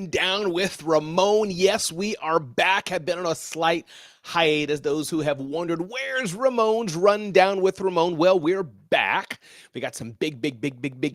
Rundown with Ramon. Yes, we are back. Have been on a slight hiatus. Those who have wondered, where's Ramon's Rundown with Ramon? Well, we're back. We got some big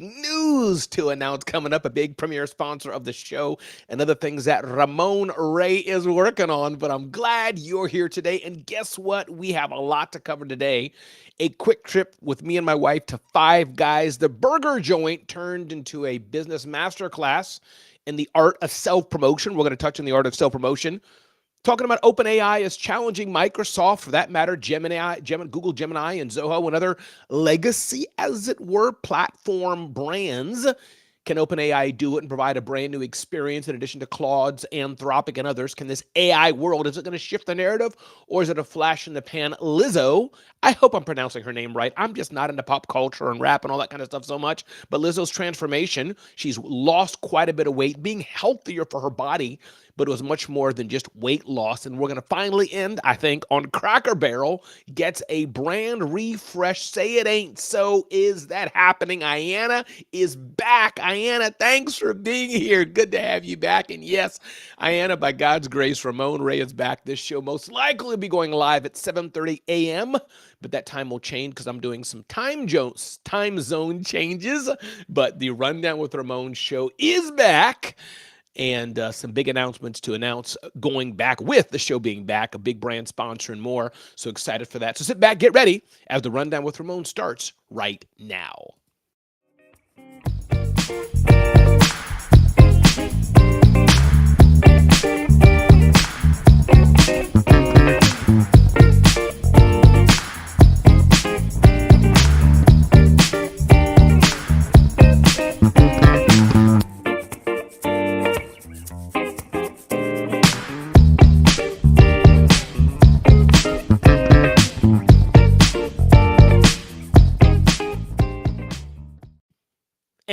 news to announce coming up. A big premier sponsor of the show and other things that Ramon Ray is working on. But I'm glad you're here today. And guess what? We have a lot to cover today. A quick trip with me and my wife to Five Guys. The burger joint turned into a business masterclass in the art of self-promotion. We're going to touch on the art of self-promotion. Talking about OpenAI is challenging Microsoft, for that matter, Google Gemini, and Zoho, and other legacy, as it were, platform brands. Can OpenAI do it and provide a brand new experience in addition to Claude's, Anthropic, and others? Can this AI world, is it going to shift the narrative, or is it a flash in the pan? Lizzo, I hope I'm pronouncing her name right. I'm just not into pop culture and rap and all that kind of stuff so much. But Lizzo's transformation, she's lost quite a bit of weight, being healthier for her body, but it was much more than just weight loss. And we're going to finally end, I think, on Cracker Barrel gets a brand refresh. Say it ain't so. Is that happening? Ayanna is back. Ayanna, thanks for being here. Good to have you back. And yes, Ayanna, by God's grace, Ramon Ray is back. This show most likely will be going live at 7:30 a.m., but that time will change because I'm doing some time zone changes. But the Rundown with Ramon show is back. And some big announcements to announce going back with the show being back, a big brand sponsor and more. So excited for that. So sit back, get ready as the Rundown with Ramon starts right now.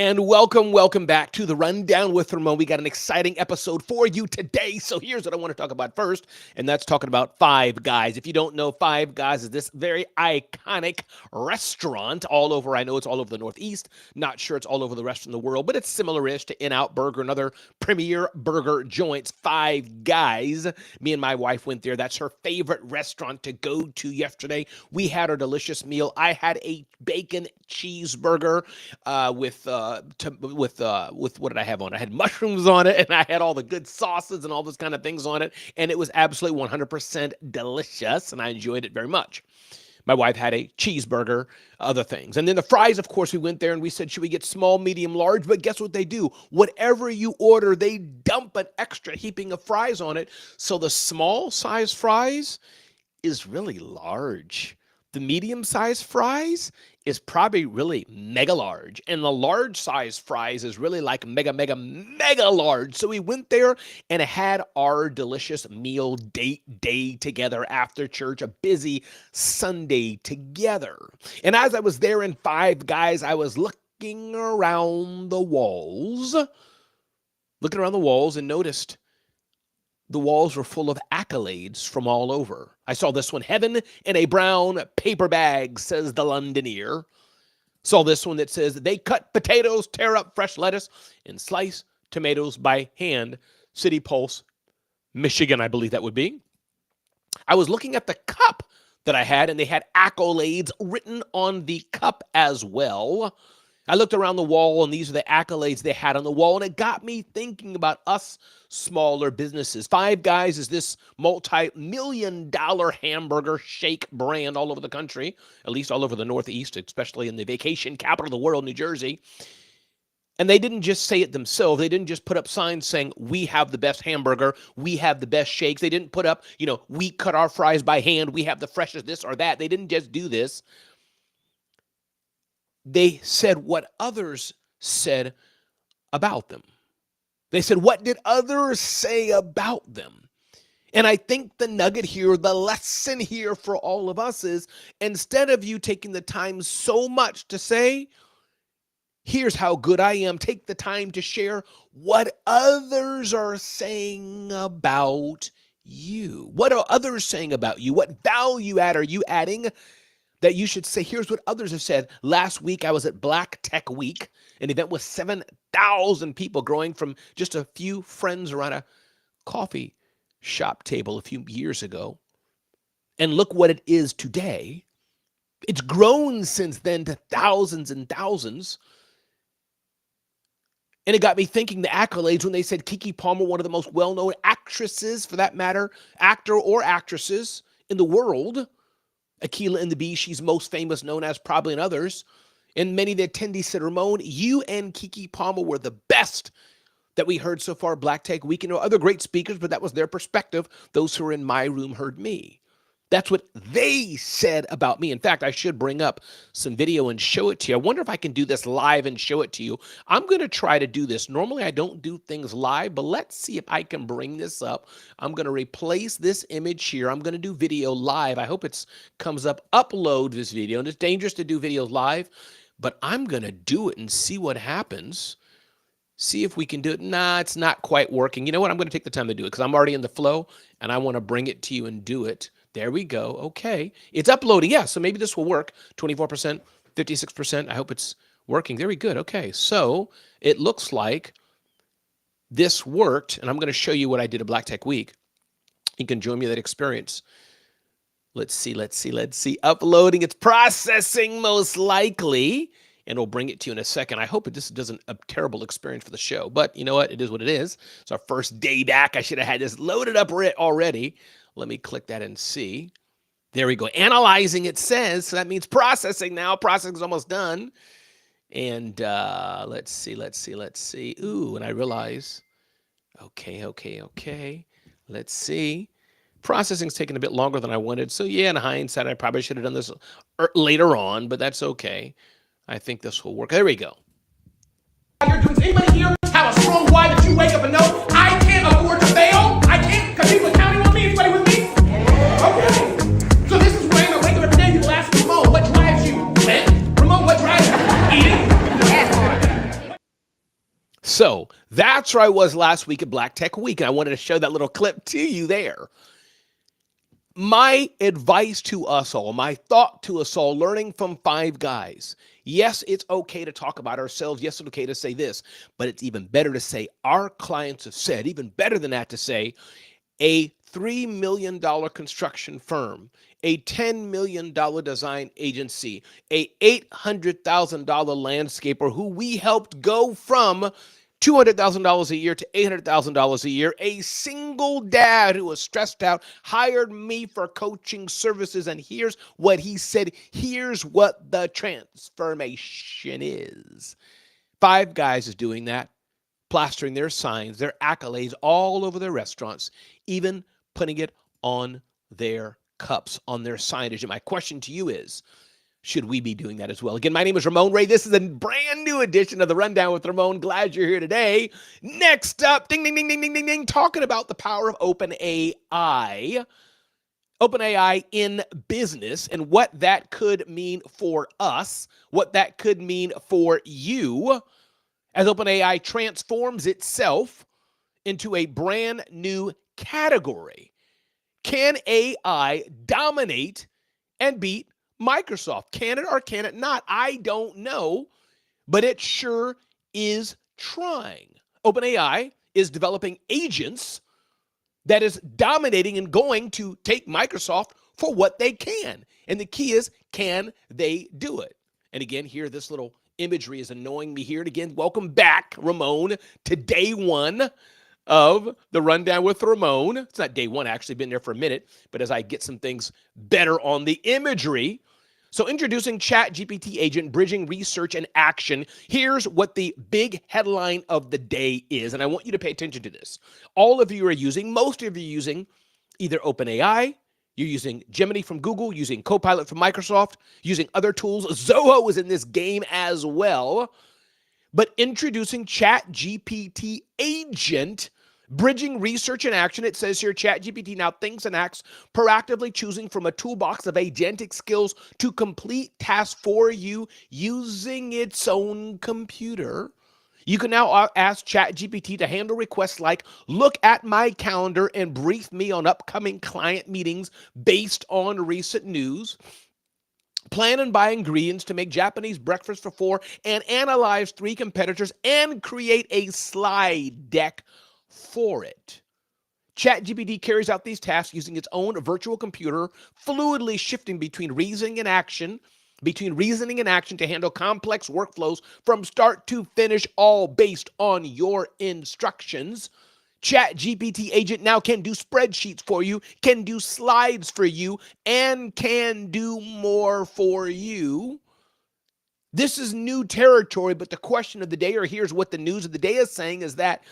And welcome back to the Rundown with Ramon. We got an exciting episode for you today. So here's what I want to talk about first, and that's talking about Five Guys. If you don't know, Five Guys is this very iconic restaurant all over. I know it's all over the Northeast. Not sure it's all over the rest of the world, but it's similar-ish to In-N-Out Burger and other premier burger joints. Five Guys. Me and my wife went there. That's her favorite restaurant to go to yesterday. We had our delicious meal. I had a bacon cheeseburger with what did I have on it? I had mushrooms on it, and I had all the good sauces and all those kind of things on it, and it was absolutely 100% delicious, and I enjoyed it very much. My wife had a cheeseburger, other things. And then the fries, of course, we went there and we said, should we get small, medium, large? But guess what they do? Whatever you order, they dump an extra heaping of fries on it. So the small size fries is really large. The medium size fries is probably really mega large. And the large size fries is really like mega large. So we went there and had our delicious meal date day together after church, a busy Sunday together. And as I was there in Five Guys, I was looking around the walls and noticed the walls were full of accolades from all over. I saw this one, heaven in a brown paper bag, says the Londoner. Saw this one that says, they cut potatoes, tear up fresh lettuce, and slice tomatoes by hand. City Pulse, Michigan, I believe that would be. I was looking at the cup that I had, and they had accolades written on the cup as well. I looked around the wall, and these are the accolades they had on the wall, and it got me thinking about us smaller businesses. Five Guys is this multi-million-dollar hamburger shake brand all over the country, at least all over the Northeast, especially in the vacation capital of the world, New Jersey. And they didn't just say it themselves. They didn't just put up signs saying, we have the best hamburger, we have the best shakes. They didn't put up, we cut our fries by hand, we have the freshest this or that. They didn't just do this. They said what others said about them. They said, what did others say about them? And I think the nugget here, the lesson here for all of us is, instead of you taking the time so much to say, here's how good I am, take the time to share what others are saying about you. What are others saying about you? What value add are you adding that you should say, here's what others have said. Last week, I was at Black Tech Week, an event with 7 100,000 people, growing from just a few friends around a coffee shop table a few years ago. And look what it is today. It's grown since then to thousands and thousands. And it got me thinking the accolades when they said Keke Palmer, one of the most well-known actresses, for that matter, actor or actresses in the world. Akilah and the Bee, she's most famous known as, probably, and others. And many of the attendees said, Ramon, you and Keke Palmer were the best that we heard so far Black Tech Weekend. Or other great speakers, but that was their perspective. Those who were in my room heard me. That's what they said about me. In fact, I should bring up some video and show it to you. I wonder if I can do this live and show it to you. I'm going to try to do this. Normally, I don't do things live, but let's see if I can bring this up. I'm going to replace this image here. I'm going to do video live. I hope it comes up. Upload this video. And it's dangerous to do videos live, but I'm going to do it and see what happens. See if we can do it. Nah, it's not quite working. You know what? I'm going to take the time to do it because I'm already in the flow, and I want to bring it to you and do it. There we go. Okay. It's uploading. Yeah, so maybe this will work. 24%, 56%. I hope it's working. Very good. Okay, so it looks like this worked, and I'm going to show you what I did at Black Tech Week. You can join me in that experience. Let's see. Uploading. It's processing most likely, and we'll bring it to you in a second. I hope this doesn't a terrible experience for the show, but you know what? It is what it is. It's our first day back. I should have had this loaded up already. Let me click that and see. There we go. Analyzing, it says. So that means processing now. Processing is almost done. And let's see. Ooh, and I realize. Okay. Let's see. Processing's taking a bit longer than I wanted. So yeah, in hindsight, I probably should have done this later on, but that's okay. I think this will work. There we go. Does anybody here have a strong why that you wake up and know I can't afford to fail? I can't because people are counting on me. Anybody with me? Okay. So this is why I'm wake up every day. People ask Ramon, what drives you? Rent? Ramon, what drives you? Eating? So that's where I was last week at Black Tech Week, and I wanted to show that little clip to you there. My advice to us all, my thought to us all, learning from 5 guys. Yes, it's okay to talk about ourselves. Yes, it's okay to say this, but it's even better to say our clients have said, even better than that to say, a $3 million construction firm, a $10 million design agency, a $800,000 landscaper who we helped go from $200,000 a year to $800,000 a year, a single dad who was stressed out, hired me for coaching services, and here's what he said. Here's what the transformation is. 5 guys is doing that, plastering their signs, their accolades all over their restaurants, even putting it on their cups, on their signage. And my question to you is, should we be doing that as well? Again, my name is Ramon Ray. This is a brand new edition of the Rundown with Ramon. Glad you're here today. Next up, ding, ding, ding, ding, ding, ding, ding, talking about the power of OpenAI. OpenAI in business and what that could mean for us, what that could mean for you as OpenAI transforms itself into a brand new category. Can AI dominate and beat Microsoft? Can it or can it not? I don't know, but it sure is trying. OpenAI is developing agents that is dominating and going to take Microsoft for what they can. And the key is, can they do it? And again, here, this little imagery is annoying me here. And again, welcome back, Ramon, to day 1 of the Rundown with Ramon. It's not day 1, actually, been there for a minute, but as I get some things better on the imagery. So introducing ChatGPT agent, bridging research and action. Here's what the big headline of the day is, and I want you to pay attention to this. All of you are using, most of you are using either OpenAI, you're using Gemini from Google, using Copilot from Microsoft, using other tools. Zoho is in this game as well. But introducing ChatGPT agent, bridging research and action. It says here, ChatGPT now thinks and acts, proactively choosing from a toolbox of agentic skills to complete tasks for you using its own computer. You can now ask ChatGPT to handle requests like, look at my calendar and brief me on upcoming client meetings based on recent news. Plan and buy ingredients to make Japanese breakfast for four and analyze three competitors and create a slide deck for it. ChatGPT carries out these tasks using its own virtual computer, fluidly shifting between reasoning and action to handle complex workflows from start to finish, all based on your instructions. ChatGPT agent now can do spreadsheets for you, can do slides for you, and can do more for you. This is new territory, but the question of the day, or here's what the news of the day is saying, is that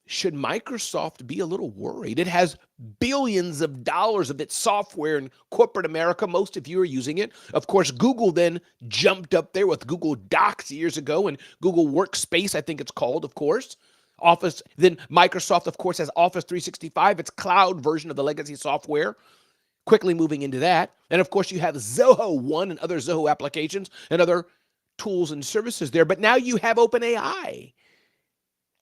should Microsoft be a little worried? It has billions of dollars of its software in corporate America. Most of you are using it. Of course, Google then jumped up there with Google Docs years ago and Google Workspace, I think it's called, of course. Office, then Microsoft, of course, has Office 365, its cloud version of the legacy software, quickly moving into that. And of course, you have Zoho One and other Zoho applications and other tools and services there. But now you have OpenAI.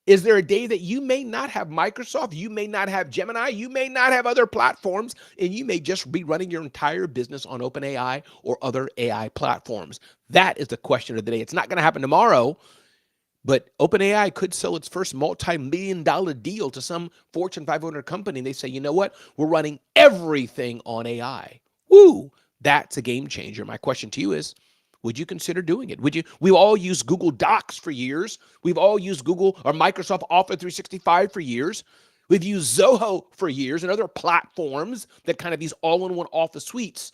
Is there a day that you may not have Microsoft, you may not have Gemini, you may not have other platforms, and you may just be running your entire business on OpenAI or other AI platforms? That is the question of the day. It's not going to happen tomorrow, but OpenAI could sell its first multi-million-dollar deal to some Fortune 500 company, and they say, you know what? We're running everything on AI. Woo! That's a game changer. My question to you is, would you consider doing it? Would you? We've all used Google Docs for years. We've all used Google or Microsoft Office 365 for years. We've used Zoho for years and other platforms that kind of these all-in-one office suites.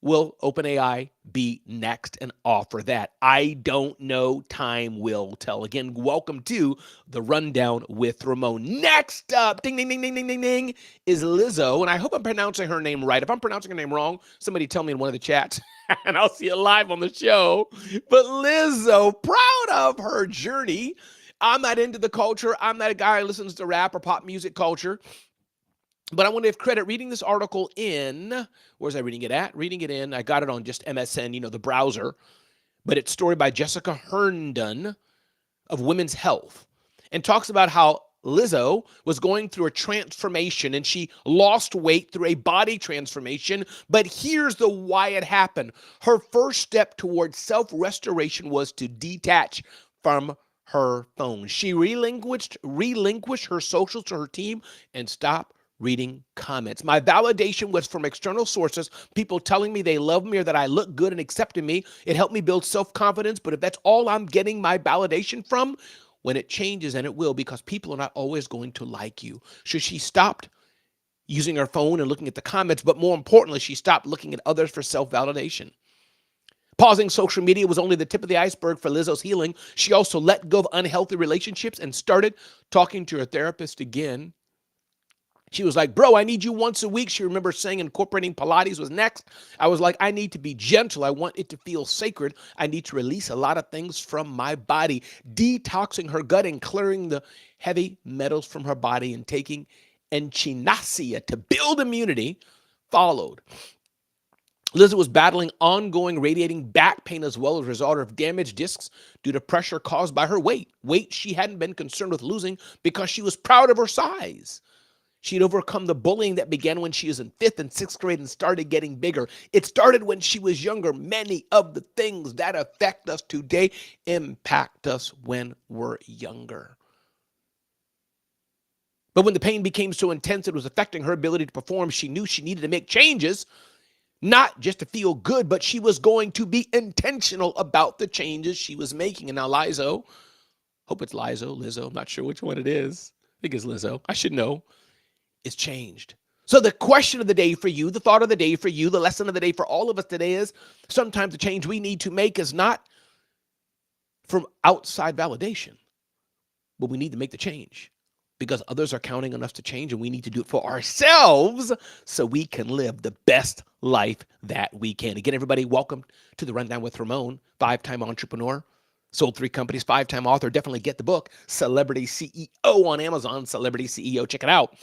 Will OpenAI be next and offer that? I don't know. Time will tell. Again, welcome to the Rundown with Ramon. Next up, ding, ding, ding, ding, ding, ding, ding, is Lizzo. And I hope I'm pronouncing her name right. If I'm pronouncing her name wrong, somebody tell me in one of the chats and I'll see it live on the show. But Lizzo, proud of her journey. I'm not into the culture. I'm not a guy who listens to rap or pop music culture. But I want to give credit reading this article in, where's I reading it at? Reading it in, I got it on just MSN, the browser. But it's story by Jessica Herndon of Women's Health, and talks about how Lizzo was going through a transformation and she lost weight through a body transformation. But here's the why it happened. Her first step towards self-restoration was to detach from her phone. She relinquished her socials to her team and stop reading comments. My validation was from external sources, people telling me they love me or that I look good and accepting me. It helped me build self-confidence, but if that's all I'm getting my validation from, when it changes, and it will, because people are not always going to like you. So she stopped using her phone and looking at the comments, but more importantly, she stopped looking at others for self-validation. Pausing social media was only the tip of the iceberg for Lizzo's healing. She also let go of unhealthy relationships and started talking to her therapist again. She was like, bro, I need you once a week. She remembers saying incorporating Pilates was next. I was like, I need to be gentle. I want it to feel sacred. I need to release a lot of things from my body. Detoxing her gut and clearing the heavy metals from her body and taking echinacea to build immunity followed. Lizzo was battling ongoing radiating back pain as well as a result of damaged discs due to pressure caused by her weight. Weight she hadn't been concerned with losing because she was proud of her size. She'd overcome the bullying that began when she was in 5th and 6th grade and started getting bigger. It started when she was younger. Many of the things that affect us today impact us when we're younger. But when the pain became so intense it was affecting her ability to perform, she knew she needed to make changes, not just to feel good, but she was going to be intentional about the changes she was making. And now Lizzo, hope it's Lizzo, I'm not sure which one it is. I think it's Lizzo. I should know. Is changed. So the question of the day for you, the thought of the day for you, the lesson of the day for all of us today is sometimes the change we need to make is not from outside validation, but we need to make the change because others are counting on us to change and we need to do it for ourselves so we can live the best life that we can. Again, everybody, welcome to the Rundown with Ramon, 5-time entrepreneur, sold 3 companies, 5-time author. Definitely get the book, Celebrity CEO on Amazon, Celebrity CEO. Check it out.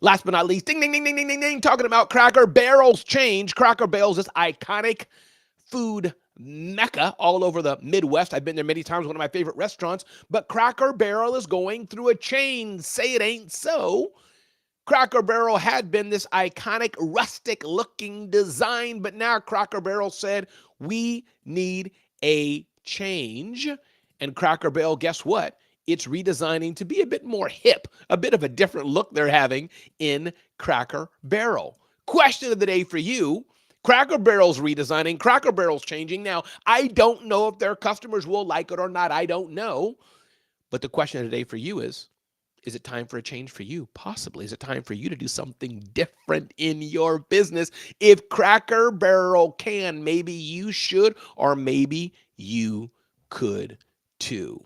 Last but not least, ding, ding, ding, ding, ding, ding, ding, talking about Cracker Barrel's change. Cracker Barrel's this iconic food mecca all over the Midwest. I've been there many times, one of my favorite restaurants. But Cracker Barrel is going through a change. Say it ain't so. Cracker Barrel had been this iconic, rustic-looking design, but now Cracker Barrel said, we need a change. And Cracker Barrel, guess what? It's redesigning to be a bit more hip, a bit of a different look they're having in Cracker Barrel. Question of the day for you. Cracker Barrel's redesigning, Cracker Barrel's changing. Now, I don't know if their customers will like it or not. I don't know. But the question of the day for you is it time for a change for you? Possibly. Is it time for you to do something different in your business? If Cracker Barrel can, maybe you should, or maybe you could too.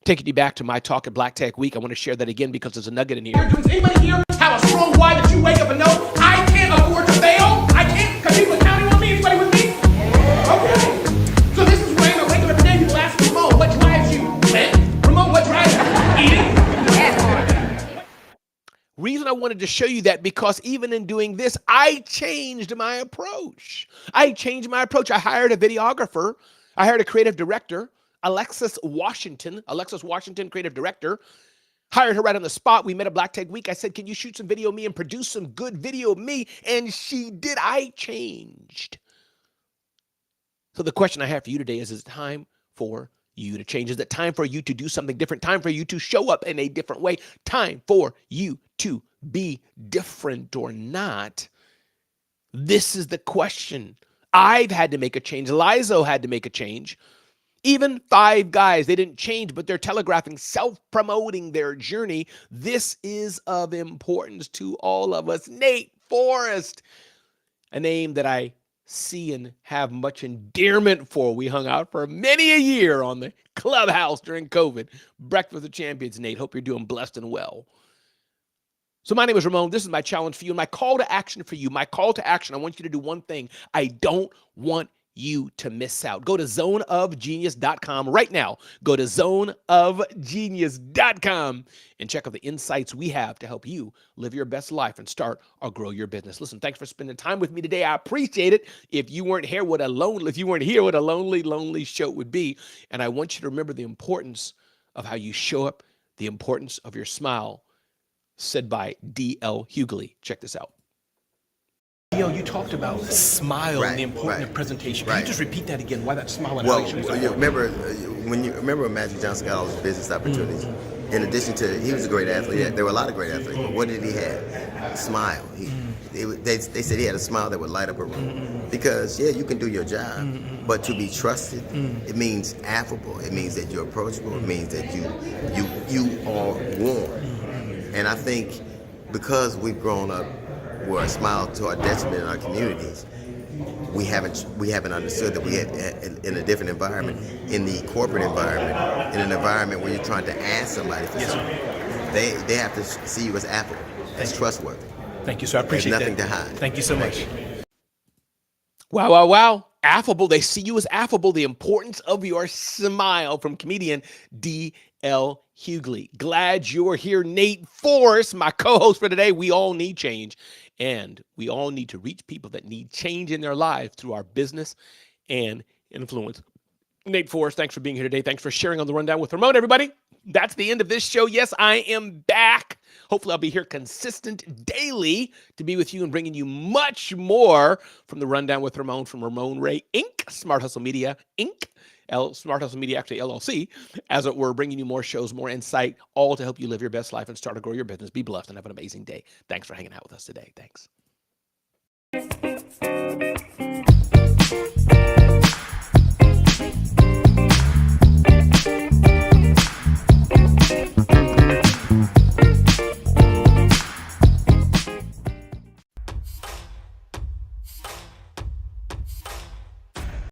Taking you back to my talk at Black Tech Week, I want to share that again because there's a nugget in here. Does anybody here have a strong why that you wake up and know, I can't afford to fail? I can't, because people are counting on me. Anybody with me? Okay. So this is where I wake up every day. People ask Ramon, what drives you? Man, Ramon, what drives you? Eating? Reason I wanted to show you that because even in doing this, I changed my approach. I hired a videographer. I hired a creative director, Alexis Washington, creative director. Hired her right on the spot. We met at Black Tech Week. I said, can you shoot some video of me and produce some good video of me? And she did. I changed. So the question I have for you today is it time for you to change? Is it time for you to do something different? Time for you to show up in a different way? Time for you to be different or not? This is the question. I've had to make a change. Lizzo had to make a change. Even Five Guys, they didn't change, but they're telegraphing, self-promoting their journey. This is of importance to all of us. Nate Forrest, a name that I see and have much endearment for. We hung out for many a year on the Clubhouse during COVID. Breakfast of Champions, Nate. Hope you're doing blessed and well. So my name is Ramon. This is my challenge for you. And my call to action for you, I want you to do one thing. I don't want you to miss out. Go to zoneofgenius.com right now. Go to zoneofgenius.com and check out the insights we have to help you live your best life and start or grow your business. Listen, thanks for spending time with me today. I appreciate it. If you weren't here, what a lonely show it would be. And I want you to remember the importance of how you show up, the importance of your smile, said by D.L. Hughley. Check this out. You talked about smile and the importance of presentation. Can you just repeat that again? Why that smile and how you remember when Magic Johnson got all his business opportunities. In addition to, he was a great athlete. There were a lot of great athletes. But what did he have? A smile. They said he had a smile that would light up a room. Because you can do your job, but to be trusted, it means affable. It means that you're approachable. It means that you are warm. And I think because we've grown up where a smile to our detriment in our communities, we haven't understood that we had in a different environment, in the corporate environment, in an environment where you're trying to ask somebody for something. They have to see you as affable, as trustworthy. Thank you, sir. I appreciate that. There's nothing to hide. Thank you so much. Wow. Affable. They see you as affable. The importance of your smile, from comedian D.L. Hughley. Glad you're here. Nate Forrest, my co-host for today. We all need change, and we all need to reach people that need change in their lives through our business and influence. Nate Forrest, thanks for being here today. Thanks for sharing on the Rundown with Ramon, everybody. That's the end of this show. Yes, I am back. Hopefully I'll be here consistent daily to be with you and bringing you much more from the Rundown with Ramon, from Ramon Ray, Inc., Smart Hustle Media, Inc., Smart Hustle Media, actually LLC, as it were, bringing you more shows, more insight, all to help you live your best life and start to grow your business. Be blessed and have an amazing day. Thanks for hanging out with us today. Thanks.